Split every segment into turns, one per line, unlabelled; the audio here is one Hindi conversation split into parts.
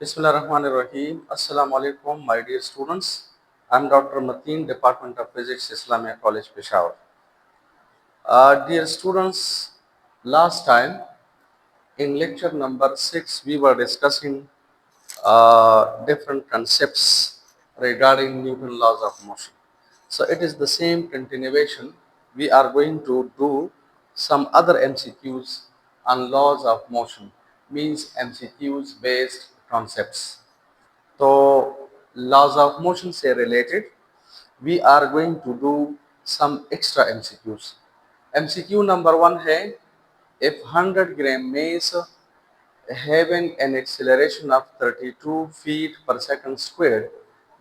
Bismillahirrahmanirrahim. Assalamu alaikum, my dear students. I'm Dr. Mateen, Department of Physics, Islamia College, Peshawar. Dear students, last time in lecture number 6, we were discussing different concepts regarding Newton laws of motion. So it is the same continuation. We are going to do some other MCQs on laws of motion, means MCQs based concepts. तो लॉज ऑफ मोशन से related we are going to do some extra MCQs. MCQ number 1 है, if 100 gram mass having an acceleration of 32 feet per second squared,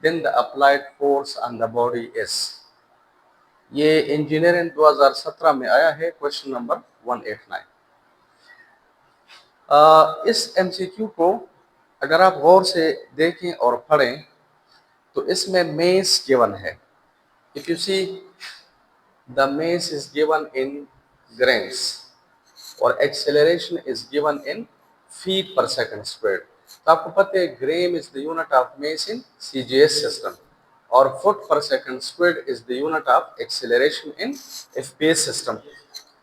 then the applied force on the body is। ये इंजीनियरिंग 2017 में आया है, क्वेश्चन नंबर 189। इस एमसीक्यू को अगर आप गौर से देखें और पढ़ें तो इसमें मेस गिवन है। If you see the mass is given in grams और acceleration is given in feet per second square. तो आपको पता है gram is the unit of mass in CGS system और foot per second square is the unit of acceleration in FPS system,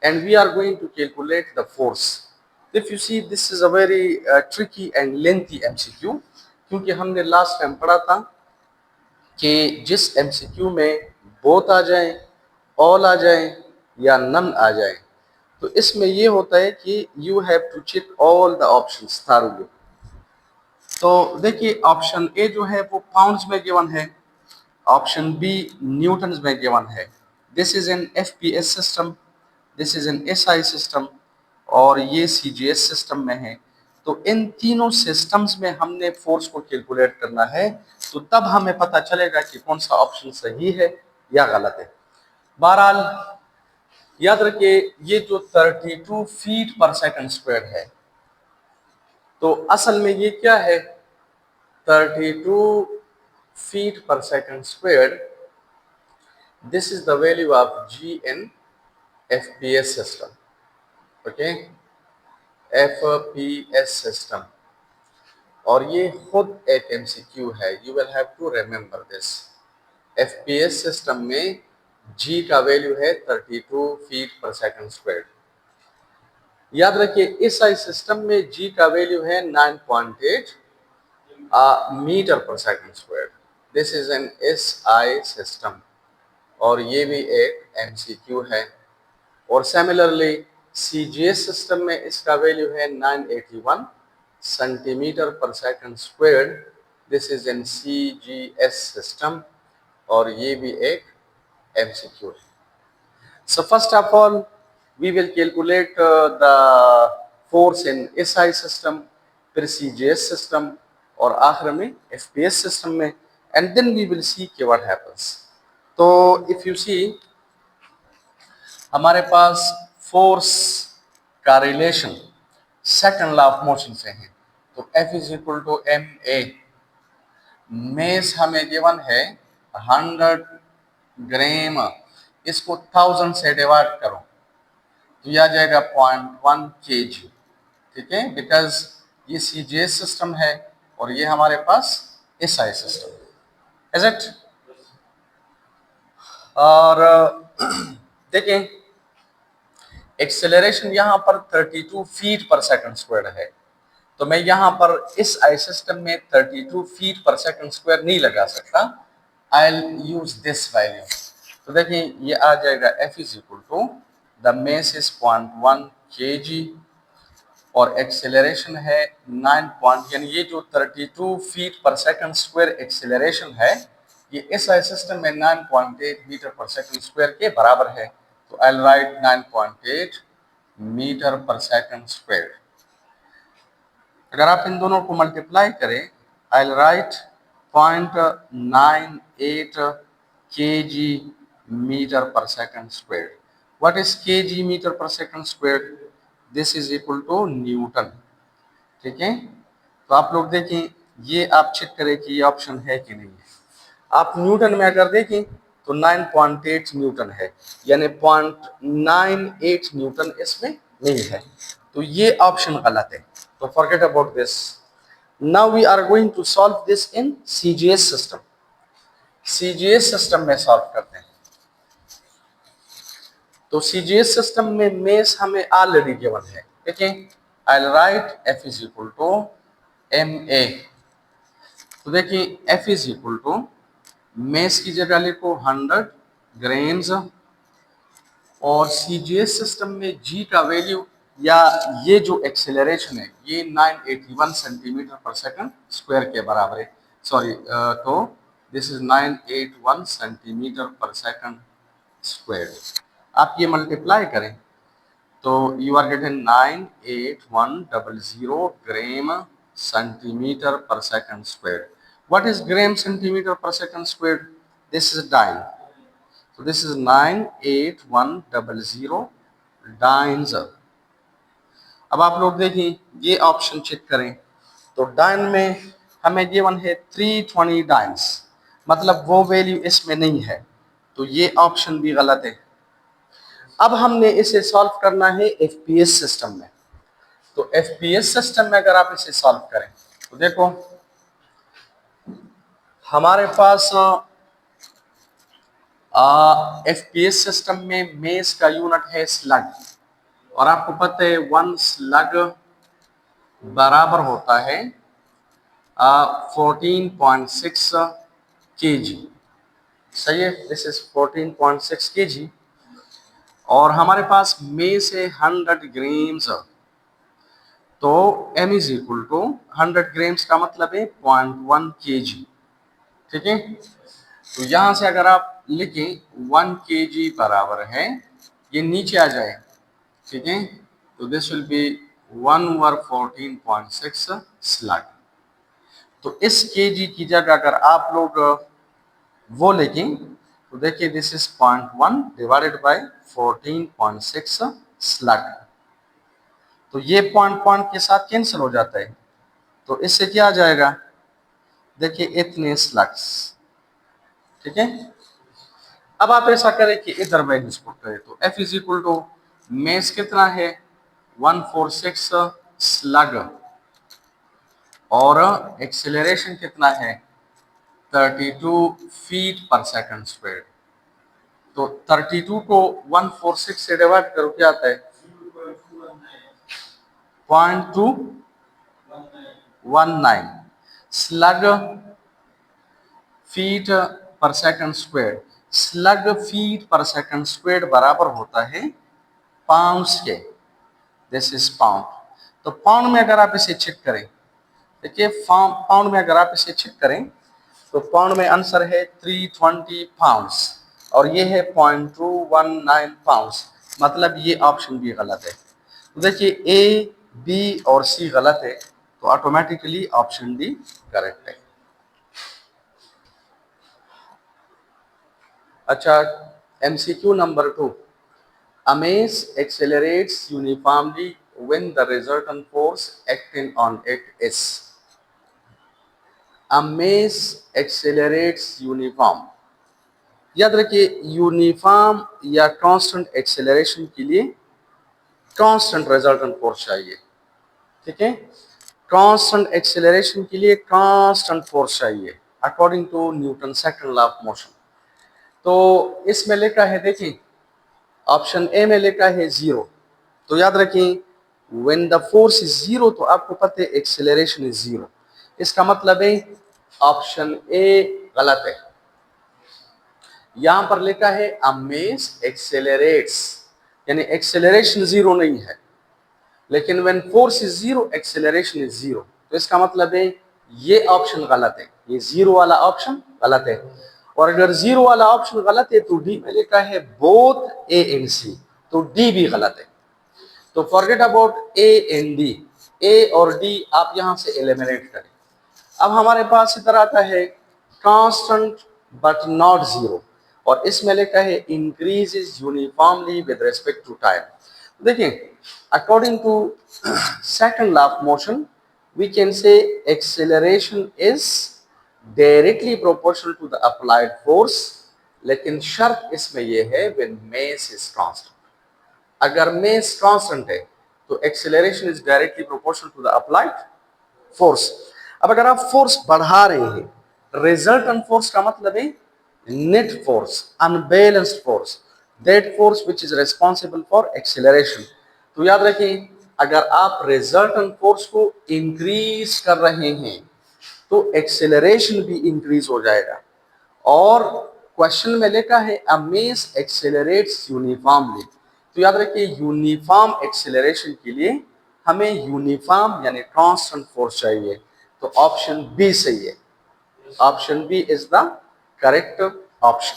and we are going to calculate the force. If you see this is a very tricky and lengthy MCQ, क्योंकि हमने लास्ट टाइम पढ़ा था कि जिस एमसीक्यू में बोथ आ जाए, ऑल आ जाए या नन आ जाए, तो इसमें ये होता है कि you have to check all the options thoroughly. तो देखिए ऑप्शन ए जो है वो पाउंड्स में गिवन है, ऑप्शन बी न्यूटन्स में गिवन है। This is an FPS system, this is an SI system और ये सीजीएस सिस्टम में है। तो इन तीनों सिस्टम्स में हमने फोर्स को कैलकुलेट करना है, तो तब हमें पता चलेगा कि कौन सा ऑप्शन सही है या गलत है। बहरहाल याद रखिए ये जो 32 फीट पर सेकंड स्क्वायर है, तो असल में ये क्या है? 32 feet per second square, this is the value of ji in FPS system. Okay, FPS system, और ये खुद एक एमसीक्यू है, you will have to remember this. FPS system में जी का वैल्यू है 32 फीट पर सेकंड स्क्वायर। याद रखिए एसआई सिस्टम में जी का वैल्यू है 9.8 metre per second square. This is an SI system और ये भी एक एमसीक्यू है। और सिमिलरली सीजीएस सिस्टम में इसका वैल्यू है 981 centimetre per second square. This is an CGS system और ये भी एक MCQ है। So first of all, we will calculate the force in SI system, फिर CGS system और आखिर में FPS system में, and then we will see what happens. तो if you see हमारे पास फोर्स का relation second law of motion से है, तो F is equal to ma। Mass हमें गिवन है 100 ग्राम, इसको 1000 से डिवाइड करो तो यह आ जाएगा 0.1 kg। ठीक है, बिकॉज ये सीजीएस सिस्टम है और ये हमारे पास एसआई सिस्टम, इज इट? और देखें एक्सेलरेशन यहाँ पर 32 फीट पर सेकंड स्क्वायर है, तो मैं यहाँ पर इस आई सिस्टम में 32 फीट पर सेकंड स्क्वायर नहीं लगा सकता, I will use this value. तो देखिए ये आ जाएगा F is equal to the mass is 0.1 kg और एक्सेलरेशन है 9 यानी ये जो 32 feet per second square acceleration है ये इस आई सिस्टम में 9.8 मीटर पर सेकंड स्क्वायर के बराबर है। तो I will write 9.8 metre per second square. अगर आप इन दोनों को मल्टीप्लाई करें, I will write 0.98 kg metre per second square. What is kg metre per second square? This is equal to newton. ठीक है, तो आप लोग देखें, ये आप चेक करें कि ये ऑप्शन है कि नहीं है। आप न्यूटन में अगर देखें तो 9.8 न्यूटन है, यानी 0.98 न्यूटन इसमें नहीं है, तो ये ऑप्शन गलत है। तो forget about this. Now we are going to solve this in CGS system. CGS system में solve करते हैं। तो CGS system में मेस हमें ऑलरेडी गिवन है, ठीक है। I'll write F is equal to MA। तो देखिए F is equal to mess की जगह लिखो 100 ग्राम्स, और CGS सिस्टम में G का वैल्यू या ये जो एक्सेलरेशन है ये 981 सेंटीमीटर पर सेकंड स्क्वायर के बराबर है। सॉरी, तो this is 981 centimetre per second square. आप ये मल्टीप्लाई करें तो you are getting 98100 gram centimetre per second square. What is gram centimetre per second square? This is dyne. So this is 98100 dynes. अब आप लोग देखिए ये ऑप्शन चेक करें तो डाइन में हमें गिवन है 320 डाइन्स, मतलब वो वैल्यू इसमें नहीं है, तो ये ऑप्शन भी गलत है। अब हमने इसे सॉल्व करना है एफपीएस सिस्टम में। तो एफपीएस सिस्टम में अगर आप इसे सॉल्व करें तो देखो हमारे पास एफपीएस सिस्टम में मेस का यूनिट है स्लग, और आपको पता है 1 स्लग बराबर होता है 14.6 kg। सही है, दिस इज 14.6 kg। और हमारे पास मेस है 100 ग्राम्स, तो m is equal to 100 grams का मतलब है 0.1 kg, ठीक है। तो यहां से अगर आप लिखें 1 kg बराबर है, ये नीचे आ जाए, ठीक है, तो this will be 1 over 14.6 slug. तो इस kg की जगह अगर आप लोग वो लिखें तो देखिए this is 0.1 divided by 14.6 slug. तो ये पॉइंट के साथ कैंसिल हो जाता है, तो इससे क्या आ जाएगा, देखिए इतने स्लग्स, ठीक है। अब आप ऐसा करें कि इधर वैल्यूज पुट करें तो F is equal to mass कितना है 146 स्लग, और एक्सेलरेशन कितना है 32 फीट पर सेकंड स्क्वायर। तो 32 को 146 से डिवाइड करो क्या आता है 0.219 slug feet per second square. Slug feet per second square बराबर होता है पाउंड्स के, दिस इज पाउंड। तो पाउंड में अगर आप इसे चेक करें, देखिए पाउंड में अगर आप इसे चेक करें तो पाउंड में आंसर है 320 पाउंड्स, और ये है 0.219 पाउंड्स, मतलब ये ऑप्शन भी गलत है। तो देखिए ए, बी और सी गलत है, तो ऑटोमेटिकली ऑप्शन डी करेक्ट है। अच्छा, MCQ number 2, a mass accelerates uniformly when the resultant force acting on it is। a mass accelerates uniform, याद रखिए यूनिफॉर्म या कांस्टेंट एक्सेलरेशन के लिए कांस्टेंट रिजल्टेंट फोर्स चाहिए, ठीक है। कांस्टेंट एक्सेलरेशन के लिए कांस्टेंट फोर्स चाहिए according to Newton second law of motion. तो इसमें लिखा है, देखिए ऑप्शन ए में लिखा है 0, तो याद रखें व्हेन द फोर्स इज 0 तो आपको पता है एक्सेलरेशन इज 0, इसका मतलब है ऑप्शन ए गलत है। यहां पर लिखा है अ मेस एक्सेलरेट्स, यानी एक्सेलरेशन 0 नहीं है, लेकिन when force is 0 acceleration is 0, तो इसका मतलब है ये ऑप्शन गलत है, ये 0 वाला ऑप्शन गलत है। और अगर 0 वाला ऑप्शन गलत है तो डी में लिखा है बोथ ए एंड सी, तो डी भी गलत है। तो forget about A and D, A और डी आप यहां से एलिमिनेट करें। अब हमारे पास इधर आता है कांस्टेंट बट नॉट 0, और इसमें लिखा है increases uniformly with respect to time. देखिए according to second law of motion we can say acceleration is directly proportional to the applied force, लेकिन शर्त इसमें यह है व्हेन मास इज कांस्टेंट। अगर मास कांस्टेंट है तो acceleration is directly proportional to the applied force. अब अगर आप फोर्स बढ़ा रहे हैं, रिजल्टेंट फोर्स का मतलब है net force, unbalanced force, that force which is responsible for acceleration. तो याद रखिए, अगर आप रिजल्टेंट फोर्स को इंक्रीज कर रहे हैं तो एक्सेलरेशन भी इंक्रीज हो जाएगा। और क्वेश्चन में लिखा है अ मेस एक्सेलरेट्स यूनिफॉर्मली। तो याद रखिए, यूनिफॉर्म एक्सेलरेशन के लिए हमें यूनिफॉर्म यानी कांस्टेंट फोर्स चाहिए। तो ऑप्शन बी सही है। Option B is the correct option.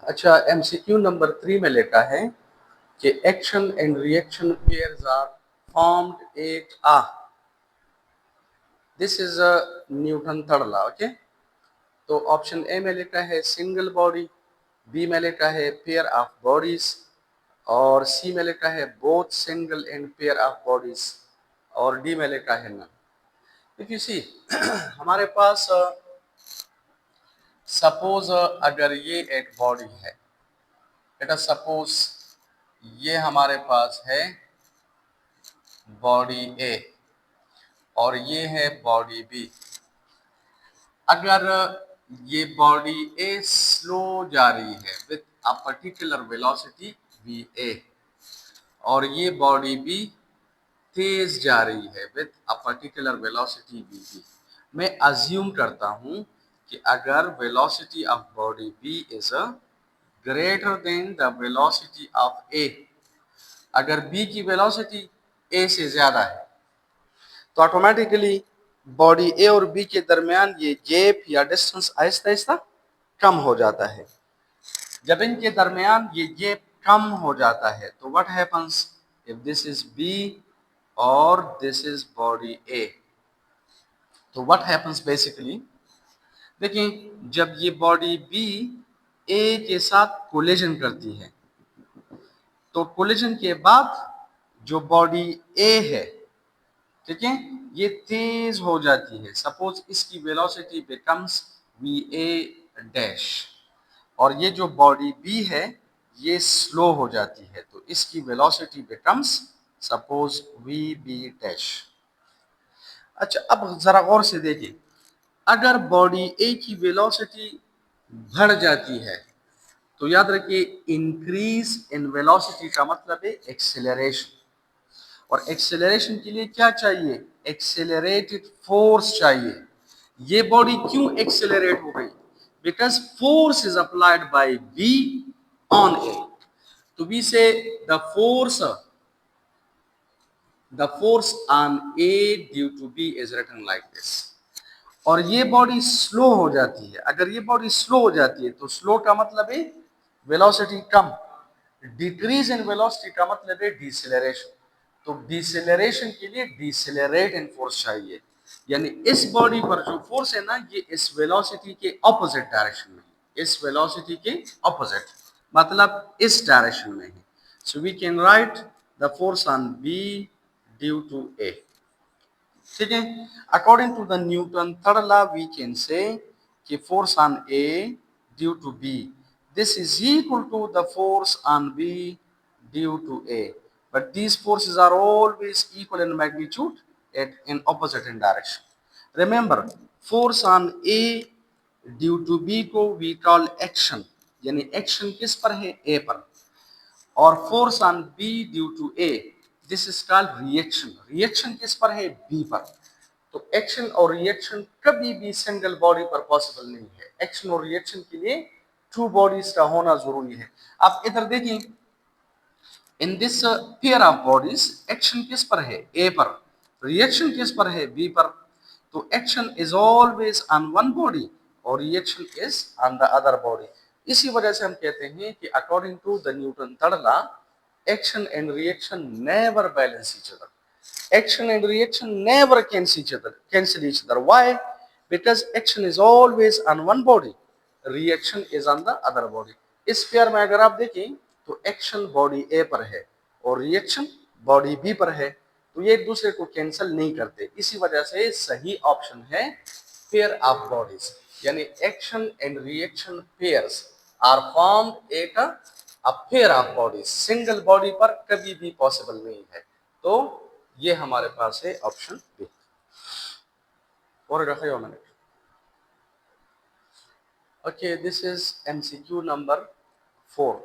अच्छा, एमसीक्यू नंबर 3 में लिखा है कि action and reaction pairs are formed at a, this is a Newton third law. Okay, तो ऑप्शन ए में लिखा है सिंगल बॉडी, बी में लिखा है पेयर ऑफ बॉडीज, और सी में लिखा है both single and pair of bodies, और डी में लिखा है नन। इफ यू सी हमारे पास सपोज अगर ये एक बॉडी है, लेट अस सपोज ये हमारे पास है बॉडी ए और ये है बॉडी बी। अगर ये बॉडी ए स्लो जा रही है with a particular velocity V A और ये बॉडी बी तेज जा रही है with a particular velocity V B, मैं अज्यूम करता हूं कि अगर velocity of body B is greater than the velocity of A, अगर बी की वेलोसिटी ए से ज्यादा है तो ऑटोमेटिकली बॉडी ए और बी के दरमियान ये गैप या डिस्टेंस आहिस्ता आहिस्ता कम हो जाता है। जब इनके दरमियान ये गैप कम हो जाता है तो what happens if this is B और दिस इज बॉडी ए, तो व्हाट हैपन्स बेसिकली, देखिए जब ये बॉडी बी ए के साथ कोलिजन करती है तो कोलिजन के बाद जो बॉडी ए है, ठीक है, ये तेज हो जाती है। सपोज इसकी velocity becomes V A dash और ये जो बॉडी बी है ये स्लो हो जाती है तो इसकी velocity becomes suppose V B dash. अच्छा, अब जरा गौर से देखिए, अगर बॉडी ए की वेलोसिटी बढ़ जाती है तो याद रखिए इंक्रीज इन वेलोसिटी का मतलब है एक्सेलरेशन, और एक्सेलरेशन के लिए क्या चाहिए, एक्सेलरेटेड फोर्स चाहिए। ये बॉडी क्यों एक्सेलरेट हो गई, because force is applied by B on A. तो we say the force on A due to B is written like this. और ये बॉडी स्लो हो जाती है, अगर ये बॉडी स्लो हो जाती है तो स्लो का मतलब है velocity come, decrease in velocity का मतलब है डिसेलरेशन। तो डिसेलरेशन के लिए डिसेलरेट इन फोर्स चाहिए, यानी इस बॉडी पर जो फोर्स है ना ये इस वेलोसिटी के ऑपोजिट डायरेक्शन में है, इस वेलोसिटी के ऑपोजिट मतलब इस डायरेक्शन में है। So we can write the force on B due to A. ठीक है, according to the Newton third law we can say कि force on A due to B this is equal to the force on B due to A, but these forces are always equal in magnitude at in opposite in direction. Remember, force on A due to B को we call action, यानी action किस पर है, A पर, और force on B due to A this is called reaction, reaction किस पर है, बी पर। तो एक्शन और रिएक्शन कभी भी सिंगल बॉडी पर पॉसिबल नहीं है, एक्शन और रिएक्शन के लिए टू बॉडीज का होना जरूरी है। आप इधर देखिए, in this pair of bodies action किस पर है, ए पर, रिएक्शन किस पर है, बी पर। तो action is always on one body और reaction is on the other body. इसी वजह से हम कहते हैं कि according to the Newton third law action and reaction never balance each other, action and reaction never cancel each other. Why? Because action is always on one body, reaction is on the other body. इस पेयर में अगर आप देखें तो एक्शन बॉडी ए पर है और रिएक्शन बॉडी बी पर है, तो ये एक दूसरे को कैंसिल नहीं करते। इसी वजह से सही ऑप्शन है पेयर ऑफ बॉडीज, यानी action and reaction pairs are formed at a pair of bodies, single body पर कभी भी पॉसिबल नहीं है। तो ये हमारे पास है ऑप्शन बी। और रखिए मैंने okay, this is MCQ number 4।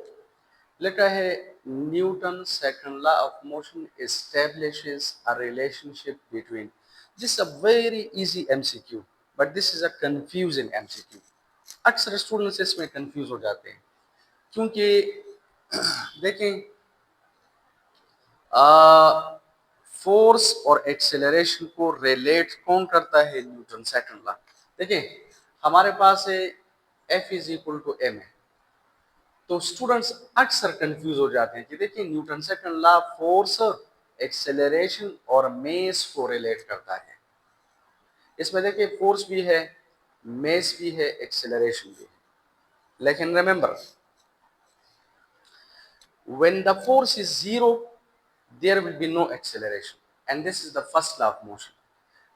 लिखा है Newton second law of motion establishes a relationship between। This is a very easy MCQ, but this is a confusing MCQ. अक्सर स्टूडेंट्स इसमें कंफ्यूज हो जाते हैं, क्योंकि देखें फोर्स और एक्सेलरेशन को रिलेट कौन करता है? Newton second law. देखिए हमारे पास है F is equal to m है, तो स्टूडेंट्स अक्सर कंफ्यूज हो जाते हैं कि देखिए Newton second law force, acceleration और मेस को रिलेट करता है। इसमें देखिए फोर्स भी है, मेस भी है, एक्सेलरेशन भी है, लेकिन remember when the force is zero there will be no acceleration, and this is the first law of motion।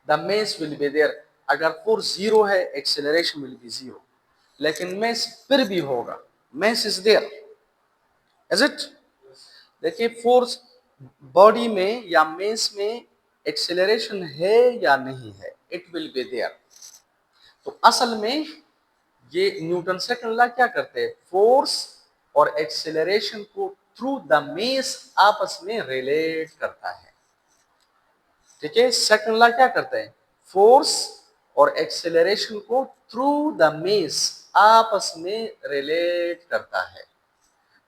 the mass will be there। अगर फोर्स जीरो है एक्सेलरेशन विल बी जीरो, लेकिन मेस फिर भी होगा, mass is there, is it? देखिए फोर्स बॉडी में या मेस में एक्सेलरेशन है या नहीं है, इट विल बी देयर। तो असल में ये न्यूटन सेकंड लॉ क्या करते हैं? फोर्स और एक्सेलरेशन को थ्रू द मेस आपस में रिलेट करता है। ठीक है, सेकंड लॉ क्या करता है? फोर्स और एक्सेलरेशन को थ्रू द मेस आपस में रिलेट करता है।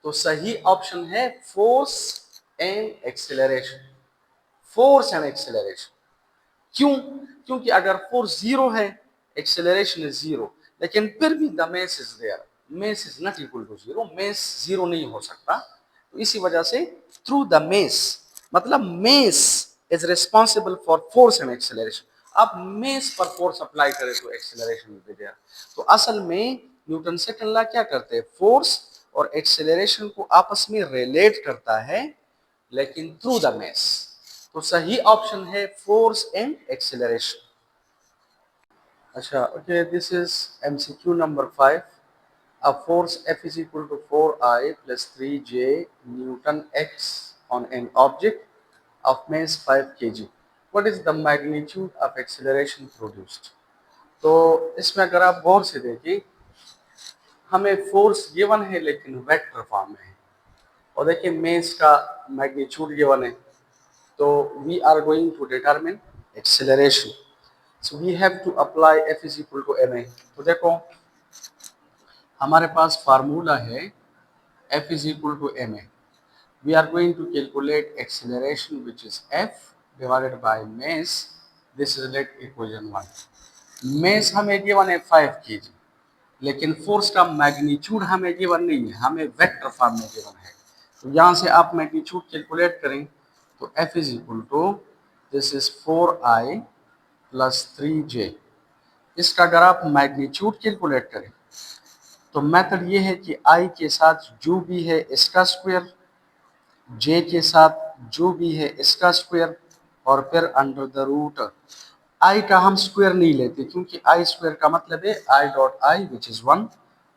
तो सही ऑप्शन है force and acceleration. Force and acceleration क्यों? क्योंकि अगर फोर्स जीरो है, एक्सेलरेशन इज जीरो, लेकिन फिर भी the mass is there, mass is not equal to zero, mass zero नहीं हो सकता। तो इसी वजह से थ्रू द मेस, मतलब mass is responsible for force and acceleration. आप मेस पर फोर्स अप्लाई करें तो एक्सेलरेशन विल बी देयर। तो असल में न्यूटन सेकंड लॉ क्या करते हैं? फोर्स और एक्सेलरेशन को आपस में रिलेट करता है, लेकिन थ्रू द मेस। तो सही ऑप्शन है फोर्स एंड एक्सेलरेशन। अच्छा okay, this is MCQ number 5। A force F is equal to 4I plus 3J Newton X on an object of mass 5 kg. What is the magnitude of acceleration produced? तो इसमें अगर आप गौर से देखिए, हमें फोर्स गिवन है लेकिन वेक्टर फॉर्म में है, और देखिए मेस का मैग्नीट्यूड गिवन है। तो we are going to determine acceleration, so we have to apply F is equal to ma। तो देखो हमारे पास फार्मूला है F is equal to ma। we are going to calculate acceleration which is F divided by mass। this is let equation 1। mass हमें गिवन है 5 kg, लेकिन फोर्स का मैग्नीट्यूड हमें गिवन नहीं है, हमें वेक्टर फॉर्म में गिवन है। तो यहाँ से आप मैग्नीट्यूड कैलकुलेट करें तो F is equal to this is 4I plus 3J। इसका अगर आप मैग्नीट्यूड कैलकुलेट करें तो मेथड ये है कि I के साथ जो भी है इसका स्क्वायर, J के साथ जो भी है इसका स्क्वायर, और फिर अंडर द रूट। I का हम स्क्वायर नहीं लेते, क्योंकि I स्क्वायर का मतलब है I dot I which is 1,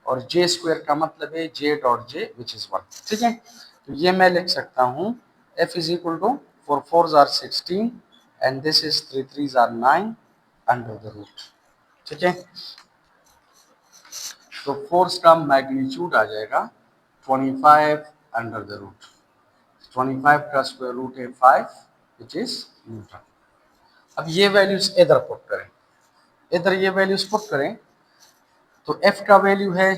और J स्क्वायर का मतलब है J dot J which is 1। ठीक है, तो ये मैं लिख सकता हूँ F is equal to 4 4s are 16 and this is 3 3s are 9 under the root. ठीक है, तो फोर्स का मैग्नीट्यूड आ जाएगा 25 अंडर द रूट। 25 का स्क्वायर रूट है 5 विच इज न्यूटन। अब ये वैल्यूज इधर पुट करें, इधर ये वैल्यूज पुट करें तो F का वैल्यू है,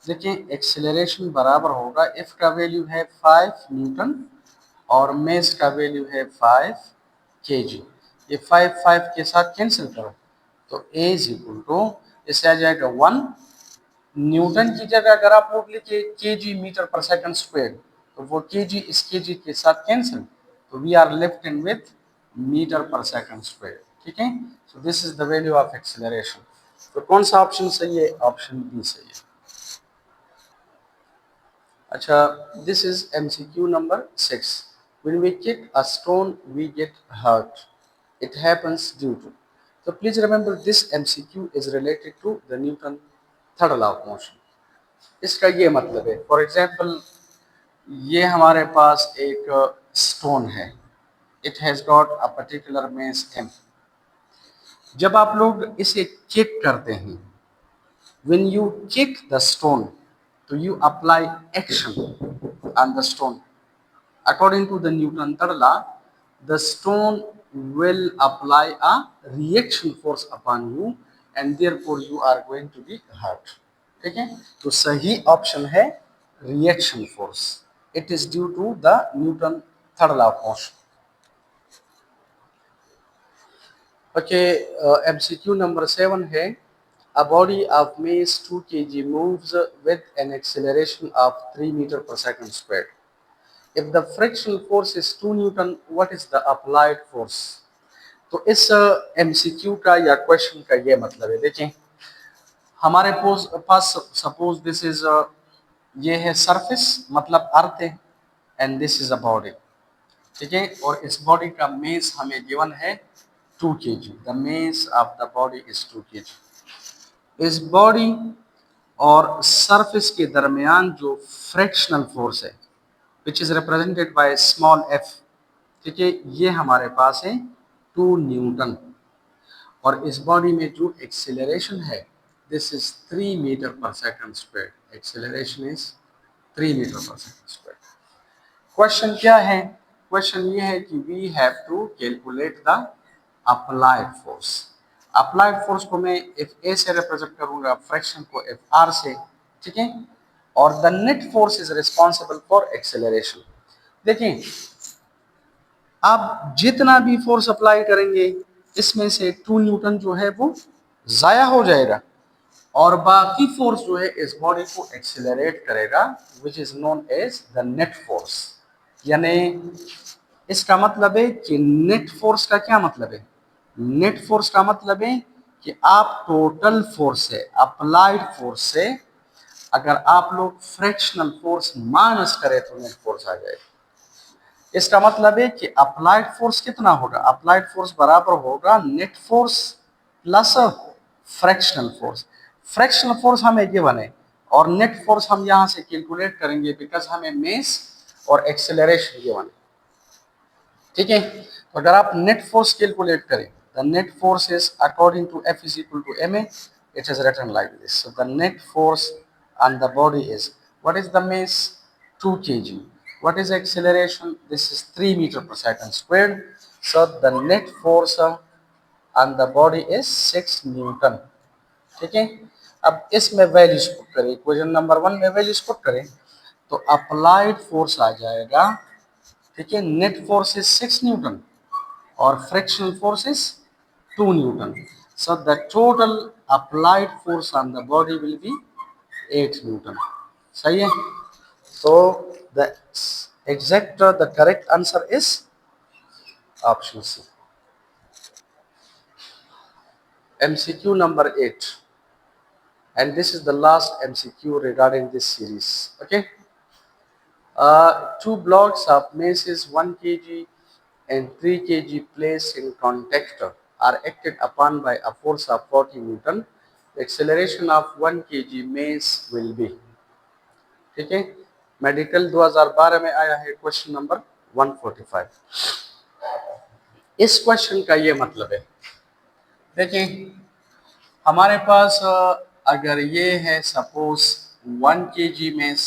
देखिए एक्सेलरेशन बराबर होगा, F का वैल्यू है 5 न्यूटन और मेस का वैल्यू है 5 kg। ये 5 5 के साथ कैंसिल करो तो A इज इक्वल टू, इससे आ जाएगा 1। न्यूटन की जगह अगर आप लोग लिखे kg metre per second square, तो वो kg इस kg के साथ कैंसिल, तो we are left in with metre per second square. ठीक है, so this is the value of acceleration. तो कौन सा ऑप्शन सही है? ऑप्शन बी सही है। अच्छा, this is MCQ number 6। When we kick a stone we get hurt, it happens due to. तो please remember this MCQ is related to the Newton third law of motion. इसका ये मतलब है, फॉर एग्जाम्पल ये हमारे पास एक स्टोन है, it has got a particular mass m. जब आप लोग इसे किक करते हैं, when you kick the stone, तो you apply action on the stone. According to the Newton third law, the stone will apply a reaction force upon you and therefore you are going to be hurt. ठीक है, तो सही ऑप्शन है reaction force. It is due to the Newton third law of motion. Okay, MCQ number 7 है, a body of mass 2 kg moves with an acceleration of 3 meter per second squared. If the frictional force is 2 Newton, what is the applied force? तो इस एमसीक्यू का या क्वेश्चन का ये मतलब है, देखें हमारे पास सपोज दिस इज ये है सरफेस, मतलब अर्थ है, and this is a body. ठीक है, और इस बॉडी का मेस हमें गिवन है 2 kg. The mess of the body is 2 kg. इस बॉडी और सरफेस के दरमियान जो फ्रैक्शनल फोर्स है which is represented by small F, ठीक है, ये हमारे पास है 2 न्यूटन. और इस बॉडी में जो एक्सेलरेशन है this is 3 metre per second square. Acceleration is 3 metre per second square. Question क्या है? क्वेश्चन ये है कि we have to calculate the applied force. Applied force को मैं एफ ए से रिप्रेजेंट करूंगा, फ्रैक्शन को एफ आर से. ठीक है, और the net force is responsible for acceleration. देखिए आप जितना भी फोर्स अप्लाई करेंगे इसमें से 2 न्यूटन जो है वो जाया हो जाएगा और बाकी फोर्स जो है इस बॉडी को एक्सेलरेट करेगा which is known as the net force. यानी इसका मतलब है कि नेट फोर्स का क्या मतलब है? नेट फोर्स का मतलब है कि आप टोटल फोर्स से, अप्लाइड फोर्स से अगर आप लोग फ्रैक्शनल फोर्स माइनस करें तो नेट फोर्स आ जाएगा. इसका मतलब है कि अप्लाइड फोर्स कितना होगा? अप्लाइड फोर्स बराबर होगा net force plus fractional force. Fractional force हमें गिवन है और नेट फोर्स हम यहां से कैलकुलेट करेंगे बिकॉज हमें मेस और एक्सेलरेशन गिवन है. ठीक है, तो अगर आप नेट फोर्स कैलकुलेट करें, the net force is according to F is equal to m a. It is written like this. So the net force on the body is, what is the mass? 2 kg. What is acceleration? This is 3 meter per second squared. So the net force on the body is 6 Newton. ठीक है, अब इसमें वैल्यूज पुट करें, इक्वेशन नंबर 1 में वैल्यूज पुट करें तो अप्लाइड फोर्स आ जाएगा. ठीक है, नेट फोर्स इज 6 न्यूटन और fractional force is 2 Newton. So the total applied force on the body will be 8 Newton. सही है, so the correct answer is option C. MCQ number 8, and this is the last MCQ regarding this series. Okay, two blocks of masses 1 kg and 3 kg placed in contact are acted upon by a force of 40 Newton. The acceleration of 1 kg mass will be. ठीक है, मेडिकल 2012 में आया है क्वेश्चन नंबर 145. इस क्वेश्चन का ये मतलब है, देखिए हमारे पास अगर ये है सपोज 1 kg मेस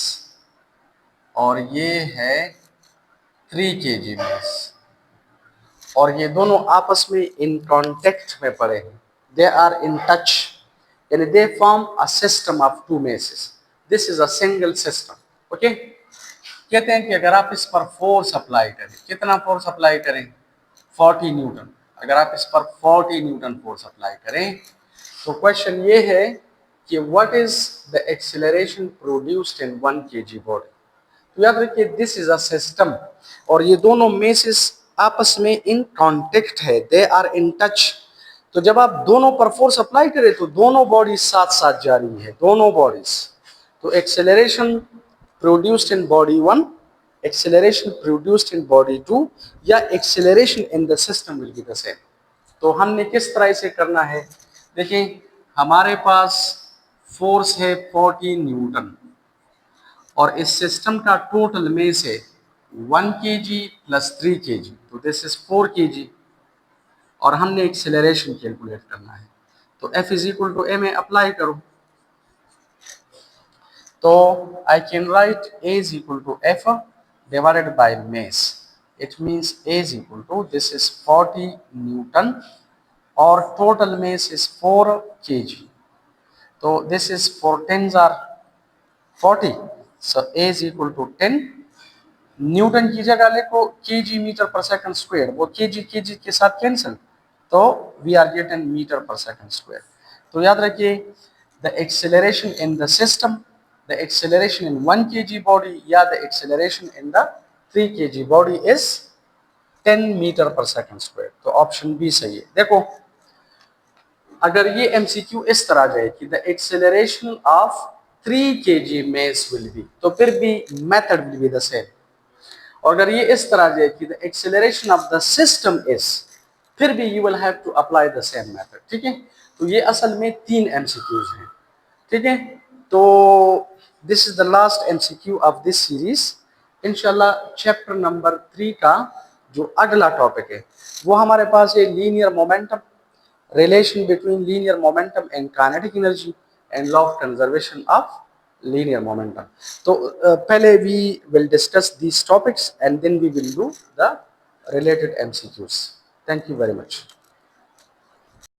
और ये है 3 kg मेस और ये दोनों आपस में इन कांटेक्ट में पड़े हैं, दे आर इन टच, यानी they form a system of 2 masses. This is a single system. Okay, कहते हैं कि अगर आप इस पर फोर्स अप्लाई करें, कितना फोर्स अप्लाई करें? 40 न्यूटन. अगर आप इस पर 40 न्यूटन फोर्स अप्लाई करें तो क्वेश्चन ये है कि what is the acceleration produced in 1 kg body. तो याद रखिए दिस इज अ सिस्टम और ये दोनों मेसेस आपस में इन कांटेक्ट है, दे आर इन टच. तो जब आप दोनों पर फोर्स अप्लाई करें तो दोनों बॉडीज साथ साथ जा रही है, दोनों बॉडीज. तो acceleration produced in body 1, acceleration produced in body 2 या acceleration in the system will be the same. तो हमने किस तरह से करना है? देखिए हमारे पास फोर्स है 40 न्यूटन और इस सिस्टम का टोटल मेस है 1 kg प्लस 3 kg, तो दिस इज 4 kg, और हमने एक्सेलरेशन कैलकुलेट करना है, तो F is equal to a में अप्लाई करो, तो I can write A is equal to F divided by mass. It means A is equal to, this is 40 Newton, और total mass is 4 kg. So this is 4 tens are 40. So A is equal to 10. Newton की जगह लिखो kg metre per second square, वो kg के साथ कैंसिल, तो we are getting metre per second square. तो याद रखिए, the acceleration in the system, the acceleration in 1 kg body या the acceleration in the 3 kg body is 10 metre per second square. तो ऑप्शन बी सही है। देखो, अगर ये एमसीक्यू इस तरह जाए कि the acceleration of 3 kg mass will be, तो फिर भी method will be the same. और अगर ये इस तरह जाए कि the acceleration of the system is, फिर भी you will have to apply the same method. ठीक है, तो ये असल में 3 एमसीक्यूज हैं। ठीक है, तो this is the last MCQ of this series. इंशाल्लाह चैप्टर नंबर 3 का जो अगला टॉपिक है वो हमारे पास है linear momentum, relation between linear momentum and kinetic energy, and law of conservation of linear momentum. So पहले we will discuss these topics and then we will do the related MCQs. Thank you very much.